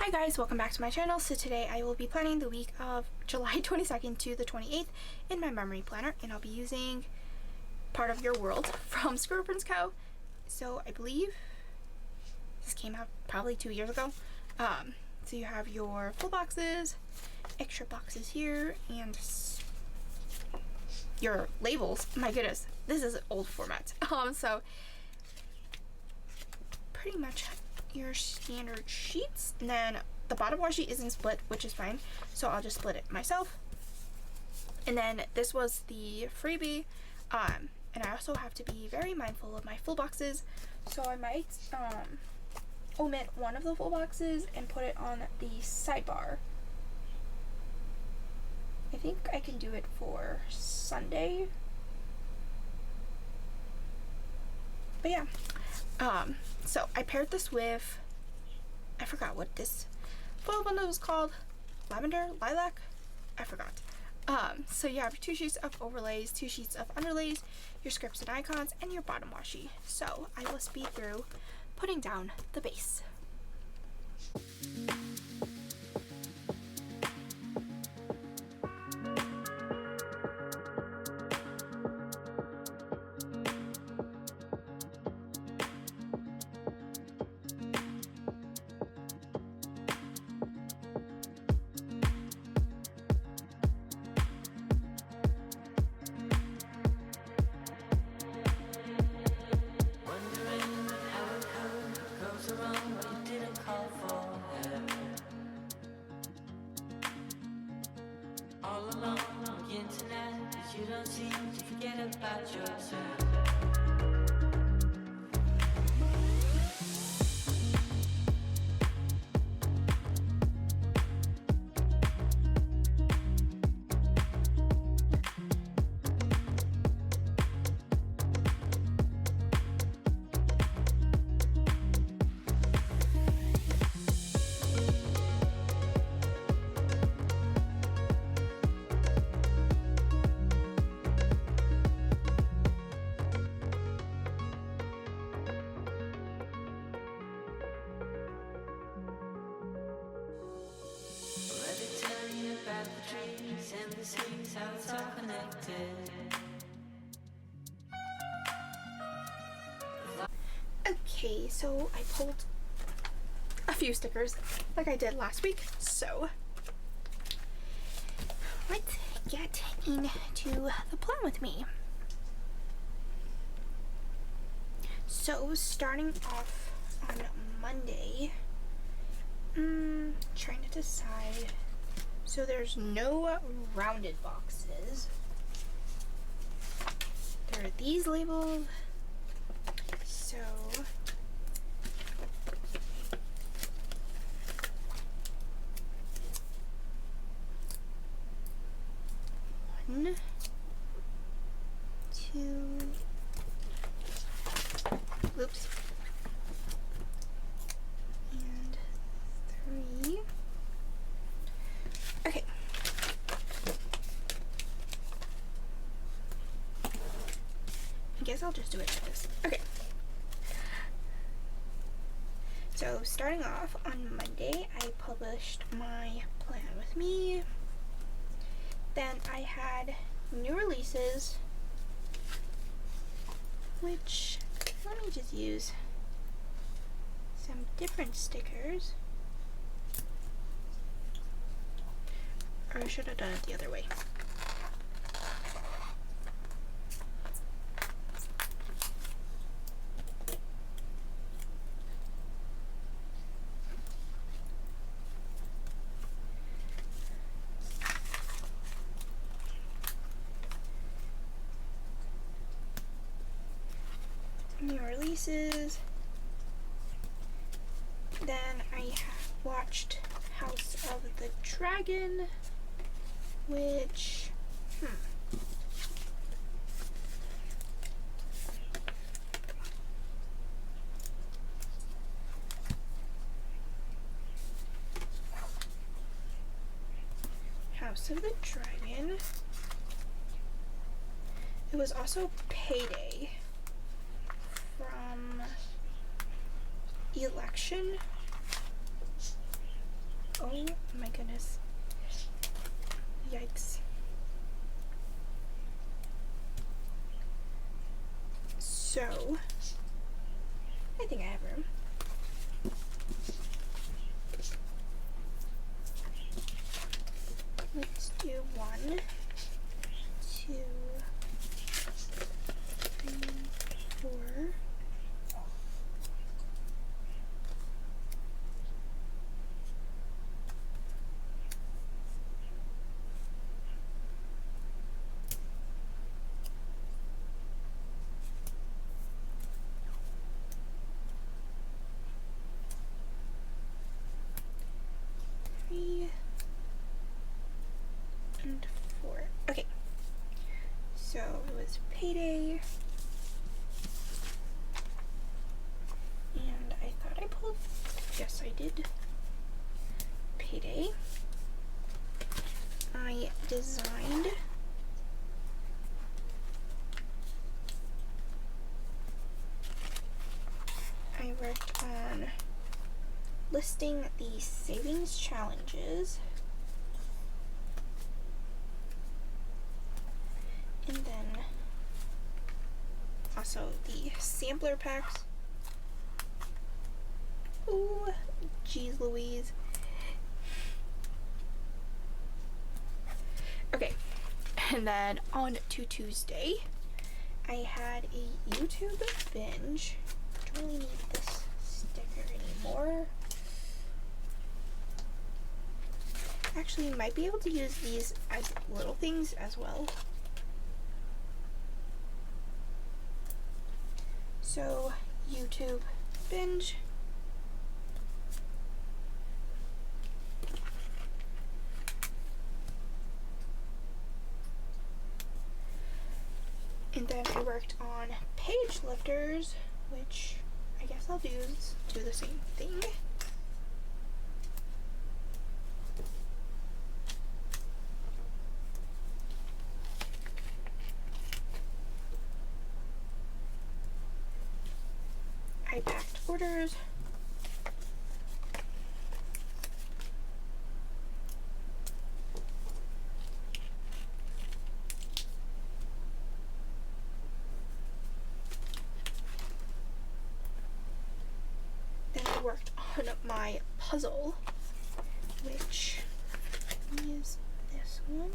Hi guys, welcome back to my channel. So today I will be planning the week of July 22nd to the 28th in my memory planner, and I'll be using Part of Your World from ScribblePrintsCo. So I believe this came out probably 2 years ago. So you have your full boxes, extra boxes here, and your labels. My goodness, this is an old format. So pretty much your standard sheets, and then the bottom washi isn't split, which is fine, so I'll just split it myself. And then this was the freebie, and I also have to be very mindful of my full boxes, so I might omit one of the full boxes and put it on the sidebar. I think I can do it for Sunday, but yeah. So I paired this with, I forgot what this foil bundle was called, lavender, lilac, I forgot. So you have 2 sheets of overlays, 2 sheets of underlays, your scripts and icons, and your bottom washi. So I will speed through putting down the base. All alone on the internet, but you don't seem to forget about yourself. About the trees and the seas, how it's all connected. Okay, so I pulled a few stickers like I did last week, so let's get into the plan with me. So starting off on Monday, trying to decide. So there's no rounded boxes. There are these labeled. So one, two, oops, and 3. Okay. I guess I'll just do it like this. Okay. So starting off on Monday, I published my plan with me. Then I had new releases, which, let me just use some different stickers. Or I should have done it the other way. New releases. Then I watched House of the Dragon, which, House of the Dragon. It was also Payday from Election. Oh my goodness. Yikes. So, I think I have room. Let's do 1, 2, 3, 4. And 4. Okay. So it was payday. And I thought I pulled, yes I did, payday. I designed I worked on listing the savings challenges. And then also the sampler packs. Ooh, geez Louise. Okay, and then on to Tuesday, I had a YouTube binge. Don't really need this sticker anymore. Actually, you might be able to use these as little things as well. So, YouTube binge. And then I worked on page lifters, which I guess I'll do the same thing. I packed orders. Then I worked on my puzzle, which is this one.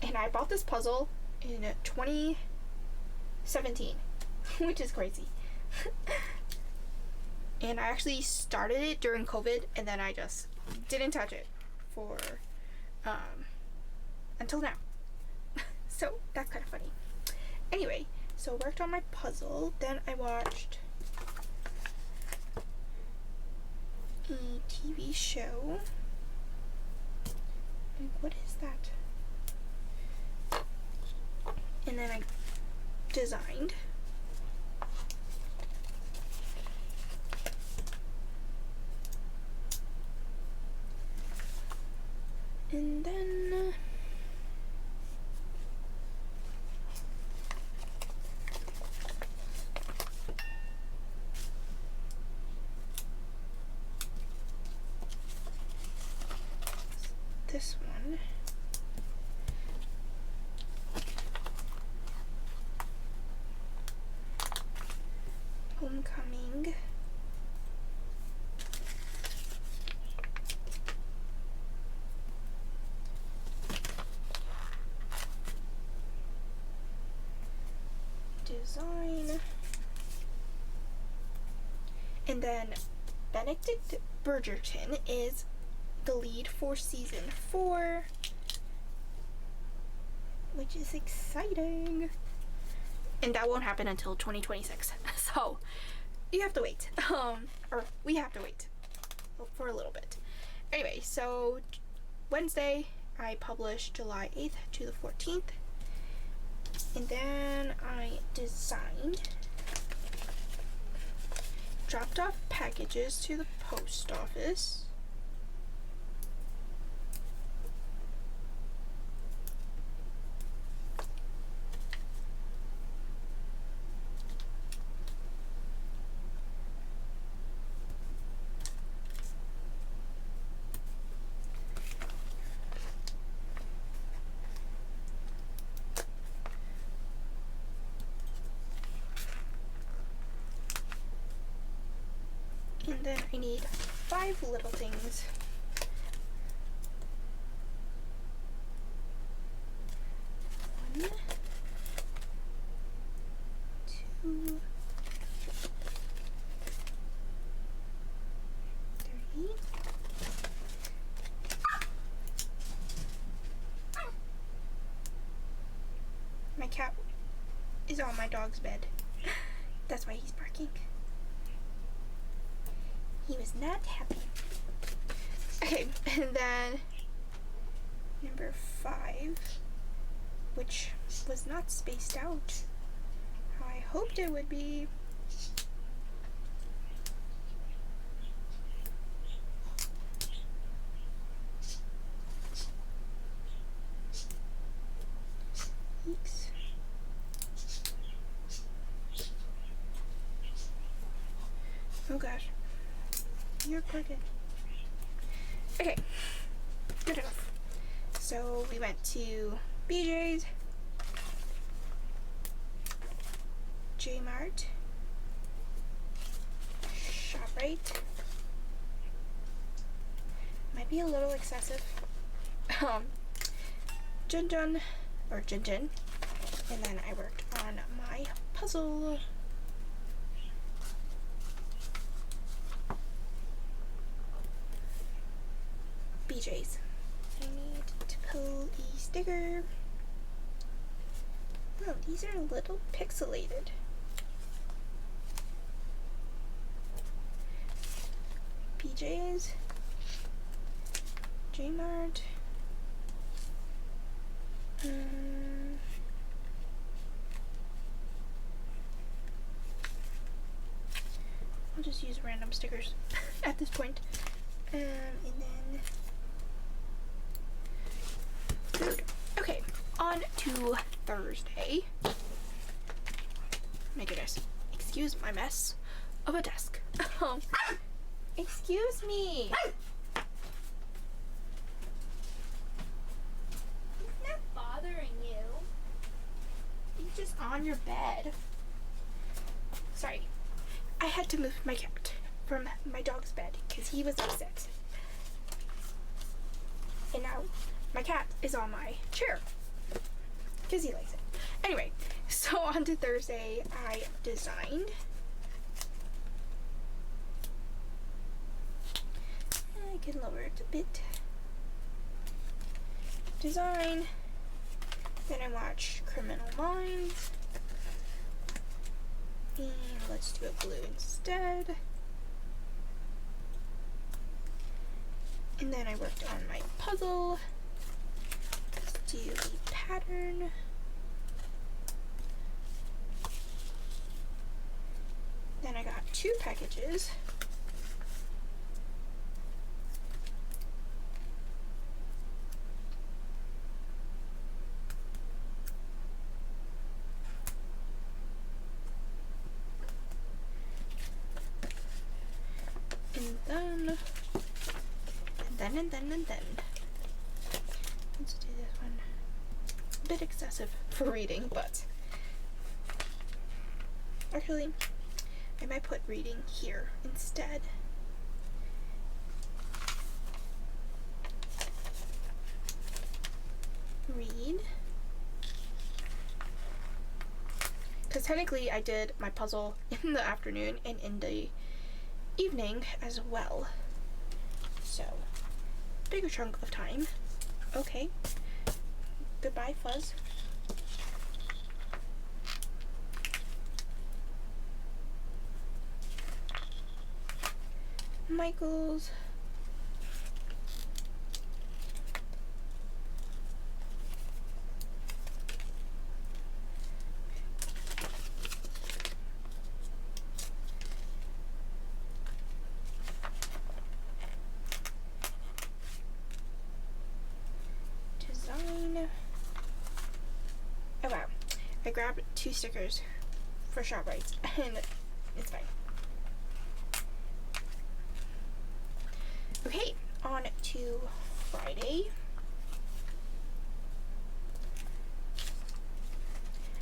And I bought this puzzle in 2017, which is crazy. And I actually started it during COVID, and then I just didn't touch it for until now. So that's kind of funny. Anyway, so worked on my puzzle. Then I watched a TV show. And what is that? And then I designed. And then this one. Homecoming. Design. And then Benedict Bridgerton is the lead for season 4, which is exciting. And that won't happen until 2026. So you have to wait. Or we have to wait for a little bit. Anyway, so Wednesday I published July 8th to the 14th. And then I designed, dropped off packages to the post office. And then I need 5 little things. 1, 2, 3. My cat is on my dog's bed. That's why he's barking. He was not happy. Okay, and then number 5, which was not spaced out how I hoped it would be. Eeks. Oh gosh. You're crooked. Okay. Good enough. So we went to BJ's, J-Mart, ShopRite. Might be a little excessive. Jin, and then I worked on my puzzle. BJ's. I need to pull a sticker. Oh, these are a little pixelated. BJ's, J-Mart. I'll just use random stickers at this point. And then food. Okay, on to Thursday. My goodness. Excuse my mess of a desk. Excuse me. It's not bothering you. He's just on your bed. Sorry. I had to move my cat from my dog's bed because he was upset. And now my cat is on my chair because he likes it. Anyway, so on to Thursday, I designed. I can lower it a bit. Design. Then I watch Criminal Minds. And let's do a blue instead. And then I worked on my puzzle. Let's do the pattern. Then I got 2 packages. And then. Let's do this one. A bit excessive for reading, but actually, I might put reading here instead. Read. Because technically I did my puzzle in the afternoon and in the evening as well. So, bigger chunk of time. Okay. Goodbye, Fuzz. Michael's. Oh wow, I grabbed 2 stickers for ShopRite and it's fine. Okay, on to Friday.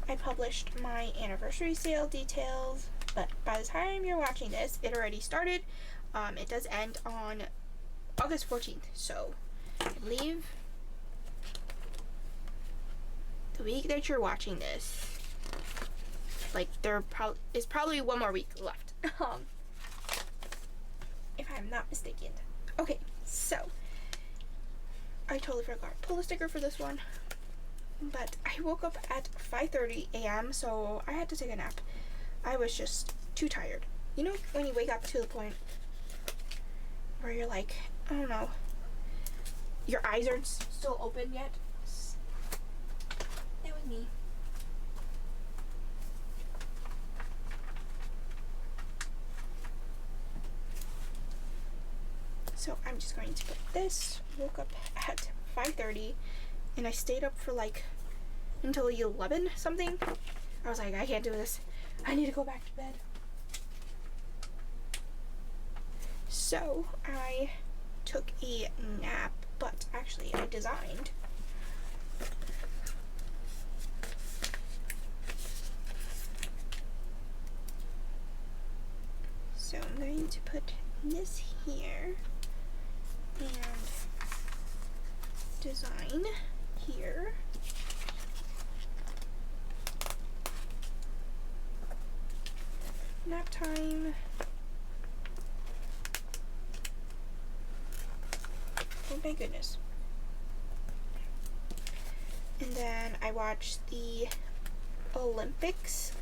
I published my anniversary sale details, but by the time you're watching this, it already started. It does end on August 14th, so I believe the week that you're watching this, like, there is probably one more week left, if I'm not mistaken. Okay, so I totally forgot to pull the sticker for this one, but I woke up at 5:30 a.m. so I had to take a nap. I was just too tired. You know when you wake up to the point where you're like, I don't know, your eyes aren't still open yet? That was me. So I'm just going to put this. Woke up at 5:30 and I stayed up for like until 11 something. I was like, I can't do this. I need to go back to bed. So I took a nap, but actually I designed. So I'm going to put this here and design here. Nap time. Oh my goodness. And then I watched the Olympics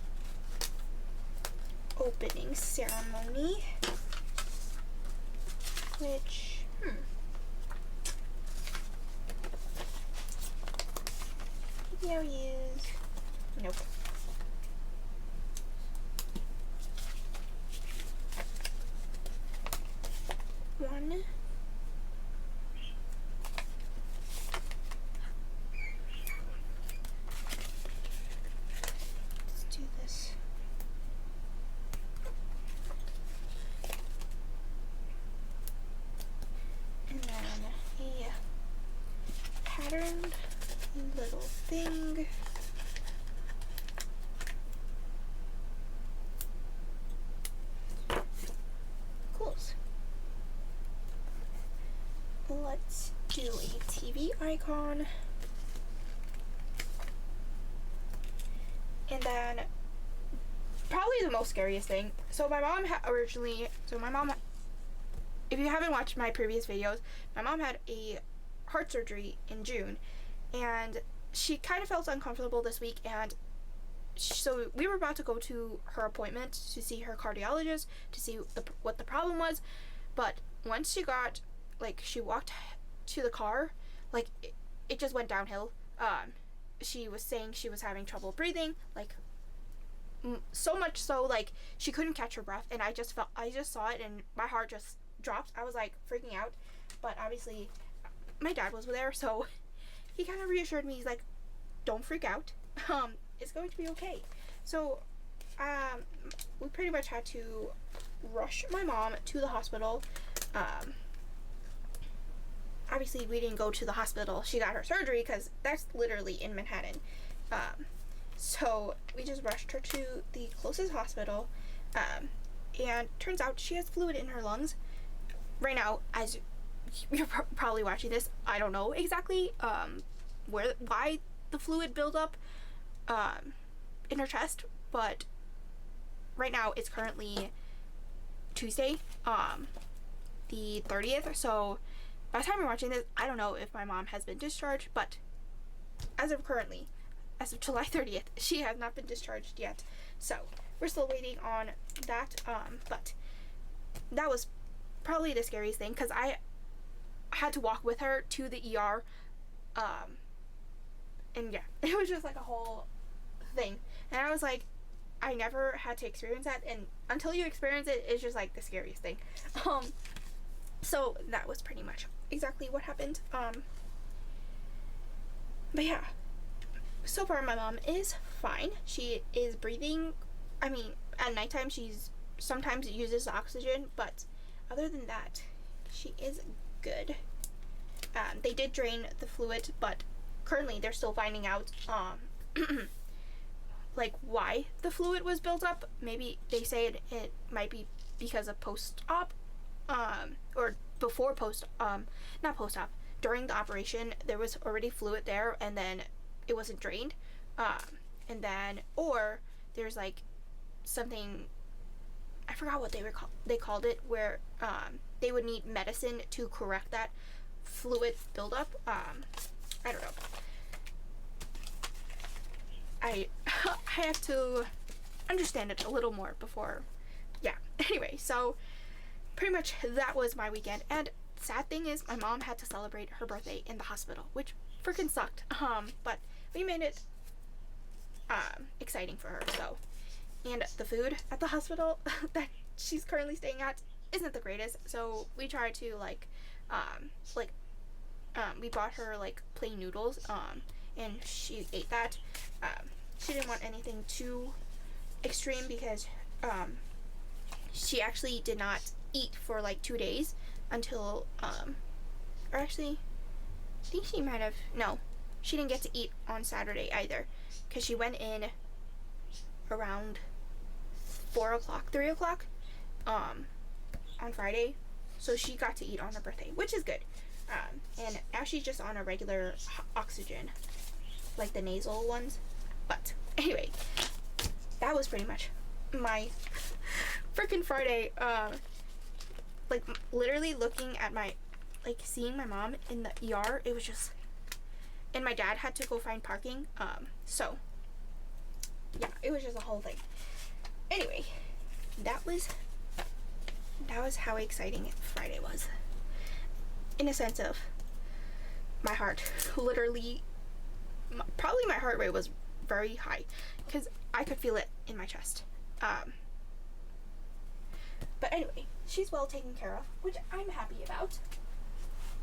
opening ceremony, which maybe I'll use, nope. One. Let's do this. And then a patterned little thing. Close. Let's do a TV icon. And then probably the most scariest thing. So my mom if you haven't watched my previous videos, my mom had a heart surgery in June, and she kind of felt uncomfortable this week, and so we were about to go to her appointment to see her cardiologist to see what the problem was. But once she walked to the car, like it just went downhill. She was saying she was having trouble breathing, like so much so like she couldn't catch her breath, and I just saw it and my heart just dropped. I was like freaking out, but obviously my dad was there, so he kind of reassured me. He's like, don't freak out, it's going to be okay. So we pretty much had to rush my mom to the hospital. Obviously we didn't go to the hospital she got her surgery, because that's literally in Manhattan. So we just rushed her to the closest hospital, and turns out she has fluid in her lungs. Right now, as you're probably watching this, I don't know exactly why the fluid built up in her chest, but right now it's currently Tuesday, the 30th, so by the time you're watching this, I don't know if my mom has been discharged, but as of July 30th, she has not been discharged yet. So we're still waiting on that, but that was probably the scariest thing, because I had to walk with her to the ER, and yeah, it was just like a whole thing, and I was like, I never had to experience that, and until you experience it, it's just like the scariest thing. So that was pretty much exactly what happened. But yeah, so far my mom is fine. She is breathing. I mean, at nighttime she's sometimes uses oxygen, but other than that, she is good. They did drain the fluid, but currently they're still finding out like why the fluid was built up. Maybe they say it might be because of post-op or before not post-op, during the operation, there was already fluid there, and then it wasn't drained. And then, or there's like something, I forgot what they called it, where they would need medicine to correct that fluid buildup. I don't know. I have to understand it a little more before. Yeah. Anyway, so pretty much that was my weekend. And sad thing is, my mom had to celebrate her birthday in the hospital, which freaking sucked. But we made it exciting for her. So, and the food at the hospital that she's currently staying at isn't the greatest. So we tried to we bought her like plain noodles, and she ate that. She didn't want anything too extreme because she actually did not eat for like 2 days until or actually I think she might have, no, she didn't get to eat on Saturday either, because she went in around 4 o'clock, 3 o'clock on Friday, so she got to eat on her birthday, which is good. And now she's just on a regular oxygen, like the nasal ones. But anyway, that was pretty much my freaking Friday. Like literally looking at seeing my mom in the ER, it was just, and my dad had to go find parking. So yeah, it was just a whole thing. Anyway, that was how exciting Friday was. In a sense of my heart, literally, probably my heart rate was very high because I could feel it in my chest. But anyway, she's well taken care of, which I'm happy about.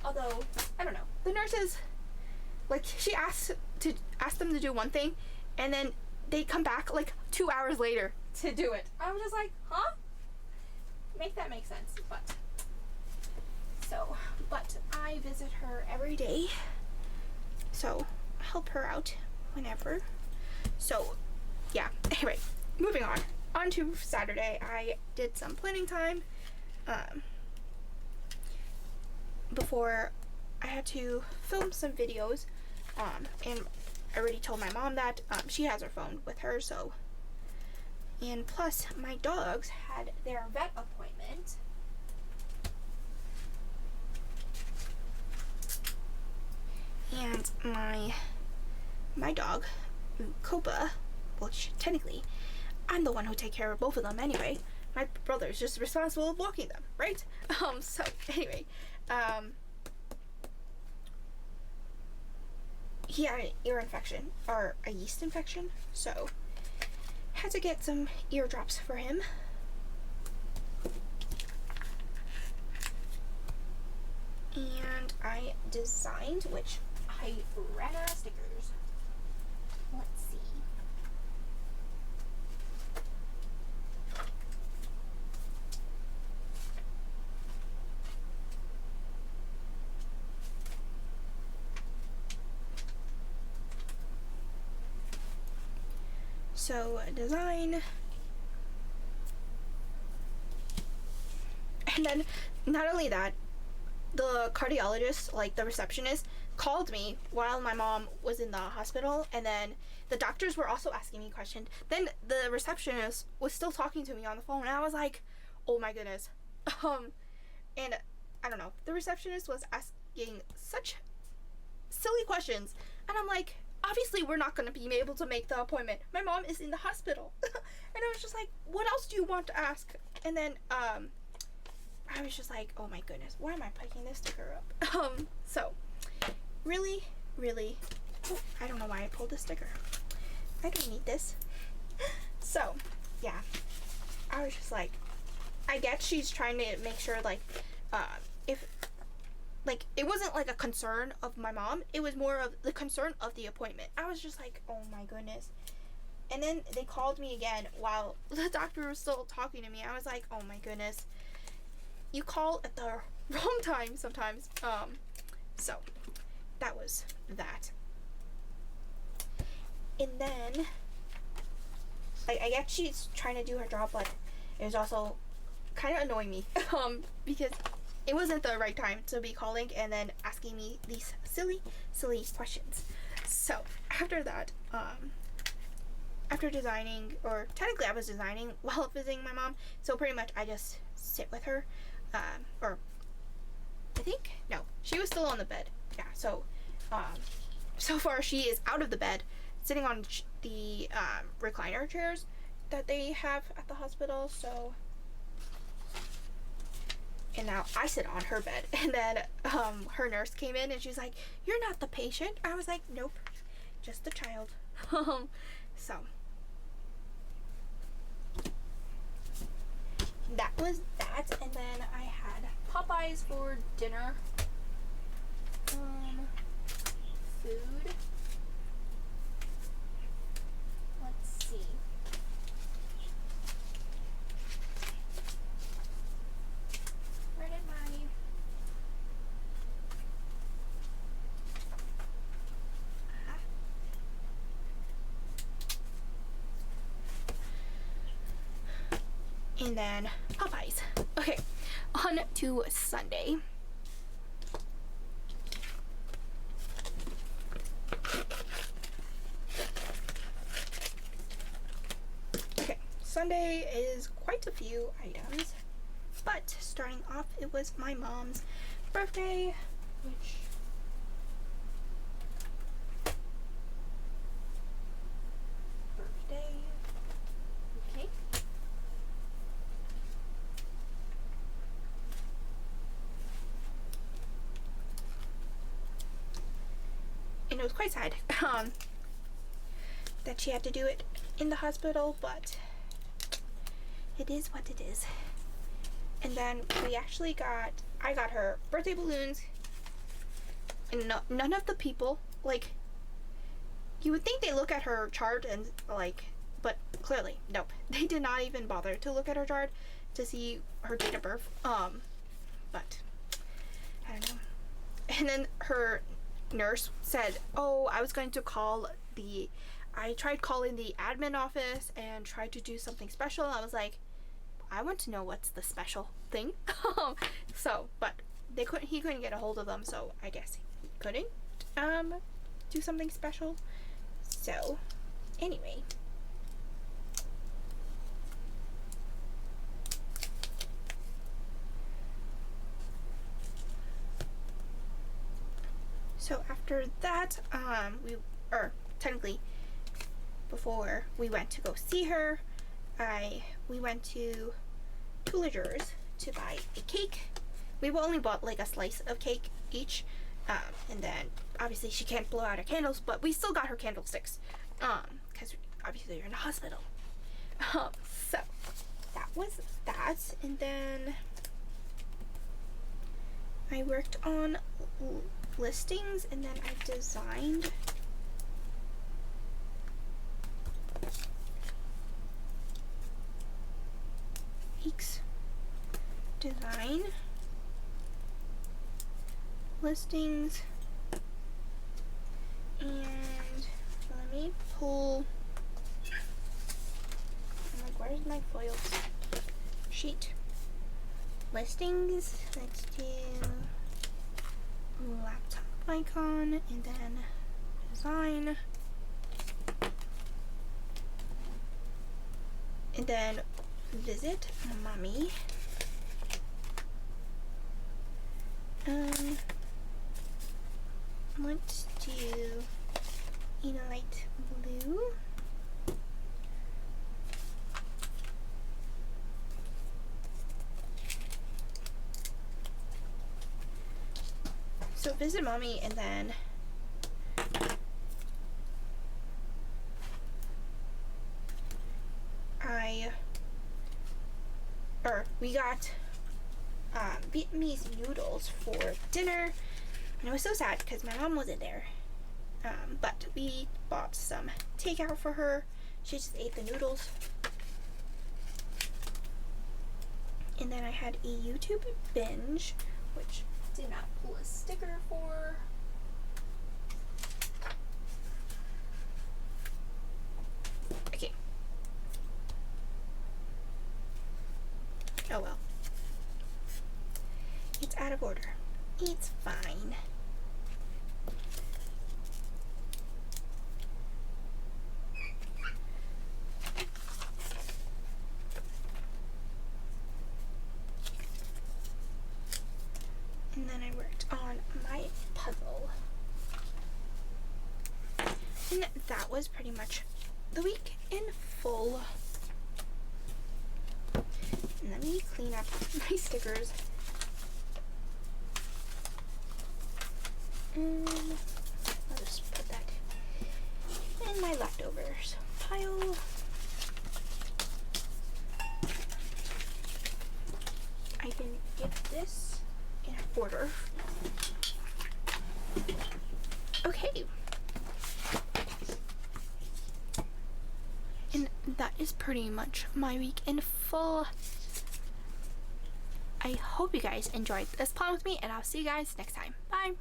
Although, I don't know, the nurses, like, she asked them to do one thing, and then they come back like 2 hours later to do it. I was just like, huh? Make that make sense. But I visit her every day, so help her out whenever. So yeah, anyway, moving on to Saturday. I did some planning time before I had to film some videos, and I already told my mom that she has her phone with her, so, and plus my dogs had their vet appointment. And my dog, Copa, which technically I'm the one who take care of both of them anyway. My brother's just responsible of walking them, right? So anyway, he had an ear infection, or a yeast infection, so had to get some ear drops for him. And I designed, which I ran out of stickers. Let's see. So, design. And then, not only that, the cardiologist, like the receptionist, called me while my mom was in the hospital, and then the doctors were also asking me questions. Then the receptionist was still talking to me on the phone, and I was like, oh my goodness. And I don't know, the receptionist was asking such silly questions, and I'm like, obviously we're not going to be able to make the appointment. My mom is in the hospital. And I was just like, what else do you want to ask? And then I was just like, oh my goodness, why am I picking this sticker up? So really, I don't know why I pulled this sticker. I don't need this. So yeah, I was just like, I guess she's trying to make sure, like, if, like, it wasn't like a concern of my mom, it was more of the concern of the appointment. I was just like, oh my goodness. And then they called me again while the doctor was still talking to me. I was like, oh my goodness, you call at the wrong time sometimes. So that was that. And then, like, I guess she's trying to do her job, but it was also kind of annoying me because it wasn't the right time to be calling and then asking me these silly questions. So after that, after designing, or technically I was designing while visiting my mom, so pretty much I just sit with her, or I think, no, she was still on the bed. Yeah, so so far she is out of the bed, sitting on the recliner chairs that they have at the hospital. So, and now I sit on her bed, and then her nurse came in and she's like, "You're not the patient." I was like, "Nope, just the child." So that was that, and then I had Popeyes for dinner. Food. Let's see. Where did my... And then Popeyes. Okay, on to Sunday. Okay, Sunday is quite a few items, but starting off, it was my mom's birthday, which... Birthday... Okay. And it was quite sad that she had to do it in the hospital, but it is what it is. And then we actually I got her birthday balloons, and none of the people, like, you would think they look at her chart and like, but clearly, nope. They did not even bother to look at her chart to see her date of birth. But I don't know. And then her nurse said, "Oh, I was going to I tried calling the admin office and tried to do something special." I was like, I want to know what's the special thing. So, but he couldn't get a hold of them, so I guess he couldn't do something special. So, anyway. So after that, technically, before we went to go see her, we went to Tulagers to buy a cake. We only bought like a slice of cake each, and then obviously she can't blow out her candles, but we still got her candlesticks, because obviously you're in a hospital. So that was that, and then I worked on listings, and then I designed design listings, and let me pull, I'm like, where's my foil sheet? Listings, let's do laptop icon, and then design, and then visit mommy. Let's do in a light blue. So visit mommy, and then we got Vietnamese noodles for dinner, and it was so sad because my mom wasn't there, but we bought some takeout for her. She just ate the noodles. And then I had a YouTube binge, which did not pull a sticker for. Okay. Oh well. out of order. It's fine. And then I worked on my puzzle. And that was pretty much the week in full. And let me clean up my stickers. And I'll just put that in my leftovers pile. I can get this in order. Okay. And that is pretty much my week in full. I hope you guys enjoyed this plan with me, and I'll see you guys next time. Bye.